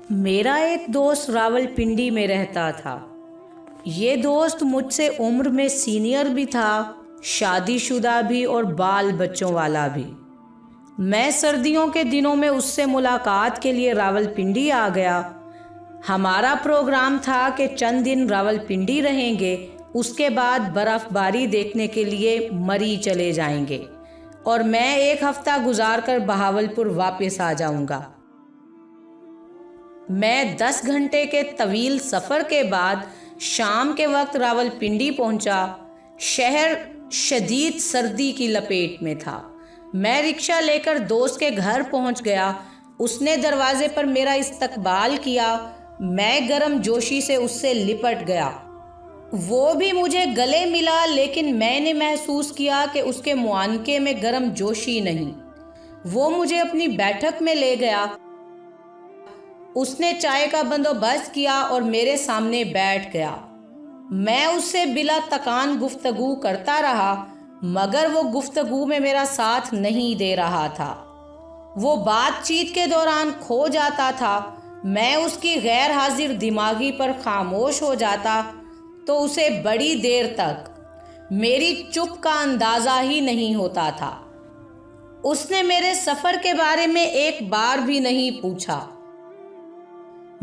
میرا ایک دوست راولپنڈی میں رہتا تھا۔ یہ دوست مجھ سے عمر میں سینئر بھی تھا، شادی شدہ بھی اور بال بچوں والا بھی۔ میں سردیوں کے دنوں میں اس سے ملاقات کے لیے راولپنڈی آ گیا۔ ہمارا پروگرام تھا کہ چند دن راولپنڈی رہیں گے، اس کے بعد برف باری دیکھنے کے لیے مری چلے جائیں گے اور میں ایک ہفتہ گزار کر بہاولپور واپس آ جاؤں گا۔ میں 10 گھنٹے کے طویل سفر کے بعد شام کے وقت راولپنڈی پہنچا۔ شہر شدید سردی کی لپیٹ میں تھا۔ میں رکشہ لے کر دوست کے گھر پہنچ گیا۔ اس نے دروازے پر میرا استقبال کیا۔ میں گرم جوشی سے اس سے لپٹ گیا۔ وہ بھی مجھے گلے ملا، لیکن میں نے محسوس کیا کہ اس کے معانقے میں گرم جوشی نہیں۔ وہ مجھے اپنی بیٹھک میں لے گیا۔ اس نے چائے کا بندوبست کیا اور میرے سامنے بیٹھ گیا۔ میں اس سے بلا تکان گفتگو کرتا رہا، مگر وہ گفتگو میں میرا ساتھ نہیں دے رہا تھا۔ وہ بات چیت کے دوران کھو جاتا تھا۔ میں اس کی غیر حاضر دماغی پر خاموش ہو جاتا تو اسے بڑی دیر تک میری چپ کا اندازہ ہی نہیں ہوتا تھا۔ اس نے میرے سفر کے بارے میں ایک بار بھی نہیں پوچھا۔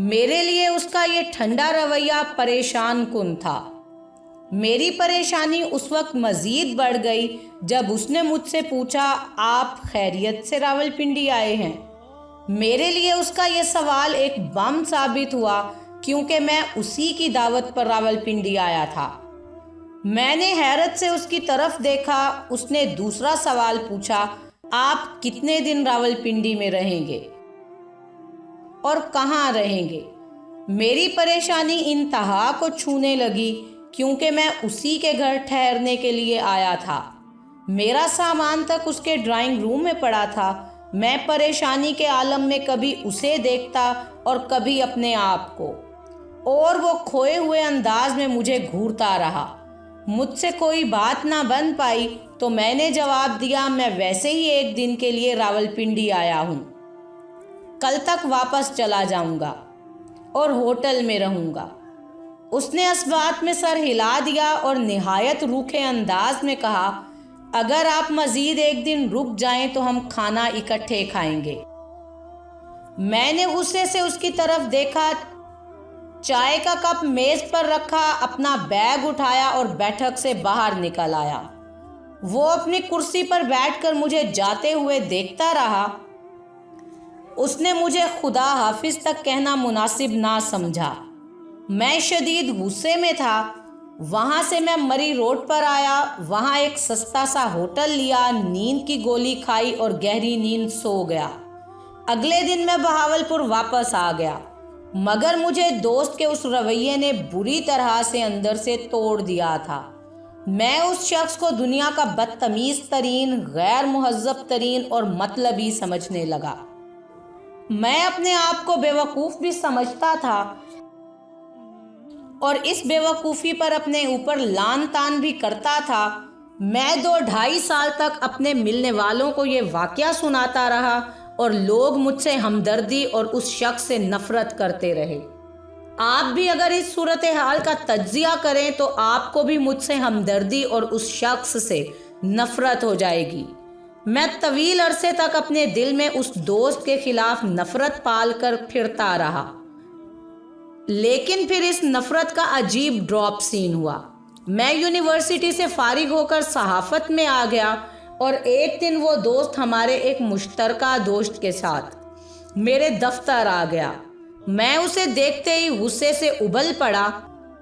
میرے لیے اس کا یہ ٹھنڈا رویہ پریشان کن تھا۔ میری پریشانی اس وقت مزید بڑھ گئی جب اس نے مجھ سے پوچھا، آپ خیریت سے راولپنڈی آئے ہیں؟ میرے لیے اس کا یہ سوال ایک بم ثابت ہوا، کیونکہ میں اسی کی دعوت پر راولپنڈی آیا تھا۔ میں نے حیرت سے اس کی طرف دیکھا۔ اس نے دوسرا سوال پوچھا، آپ کتنے دن راولپنڈی میں رہیں گے اور کہاں رہیں گے؟ میری پریشانی انتہا کو چھونے لگی، کیونکہ میں اسی کے گھر ٹھہرنے کے لیے آیا تھا۔ میرا سامان تک اس کے ڈرائنگ روم میں پڑا تھا۔ میں پریشانی کے عالم میں کبھی اسے دیکھتا اور کبھی اپنے آپ کو، اور وہ کھوئے ہوئے انداز میں مجھے گھورتا رہا۔ مجھ سے کوئی بات نہ بن پائی تو میں نے جواب دیا، میں ویسے ہی ایک دن کے لیے راولپنڈی آیا ہوں، کل تک واپس چلا جاؤں گا اور ہوٹل میں رہوں گا۔ اس نے اس بات میں سر ہلا دیا اور نہایت روکھے انداز میں کہا، اگر آپ مزید ایک دن رک جائیں تو ہم کھانا اکٹھے کھائیں گے۔ میں نے غصے سے اس کی طرف دیکھا، چائے کا کپ میز پر رکھا، اپنا بیگ اٹھایا اور بیٹھک سے باہر نکل آیا۔ وہ اپنی کرسی پر بیٹھ کر مجھے جاتے ہوئے دیکھتا رہا۔ اس نے مجھے خدا حافظ تک کہنا مناسب نہ سمجھا۔ میں شدید غصے میں تھا۔ وہاں سے میں مری روڈ پر آیا، وہاں ایک سستا سا ہوٹل لیا، نیند کی گولی کھائی اور گہری نیند سو گیا۔ اگلے دن میں بہاولپور واپس آ گیا، مگر مجھے دوست کے اس رویے نے بری طرح سے اندر سے توڑ دیا تھا۔ میں اس شخص کو دنیا کا بدتمیز ترین، غیر مہذب ترین اور مطلبی سمجھنے لگا۔ میں اپنے آپ کو بیوقوف بھی سمجھتا تھا اور اس بیوقوفی پر اپنے اوپر لعن طعن بھی کرتا تھا۔ میں 2-2.5 سال تک اپنے ملنے والوں کو یہ واقعہ سناتا رہا اور لوگ مجھ سے ہمدردی اور اس شخص سے نفرت کرتے رہے۔ آپ بھی اگر اس صورتحال کا تجزیہ کریں تو آپ کو بھی مجھ سے ہمدردی اور اس شخص سے نفرت ہو جائے گی۔ میں طویل عرصے تک اپنے دل میں اس دوست کے خلاف نفرت پال کر پھرتا رہا، لیکن پھر اس نفرت کا عجیب ڈراپ سین ہوا۔ میں یونیورسٹی سے فارغ ہو کر صحافت میں آ گیا اور ایک دن وہ دوست ہمارے ایک مشترکہ دوست کے ساتھ میرے دفتر آ گیا۔ میں اسے دیکھتے ہی غصے سے ابل پڑا،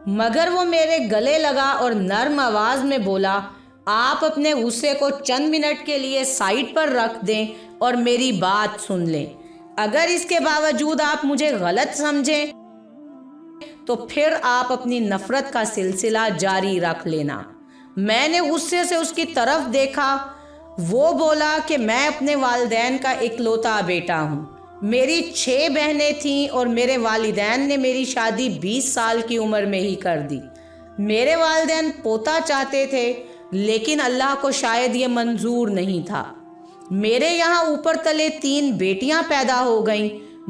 مگر وہ میرے گلے لگا اور نرم آواز میں بولا، آپ اپنے غصے کو چند منٹ کے لیے سائٹ پر رکھ دیں اور میری بات سن لیں۔ اگر اس کے باوجود آپ مجھے غلط سمجھیں تو پھر آپ اپنی نفرت کا سلسلہ جاری رکھ لینا۔ میں نے غصے سے اس کی طرف دیکھا۔ وہ بولا کہ میں اپنے والدین کا اکلوتا بیٹا ہوں۔ میری 6 بہنیں تھیں اور میرے والدین نے میری شادی 20 سال کی عمر میں ہی کر دی۔ میرے والدین پوتا چاہتے تھے، لیکن اللہ کو شاید یہ منظور نہیں تھا۔ میرے یہاں اوپر تلے 3 بیٹیاں پیدا ہو گئیں۔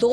2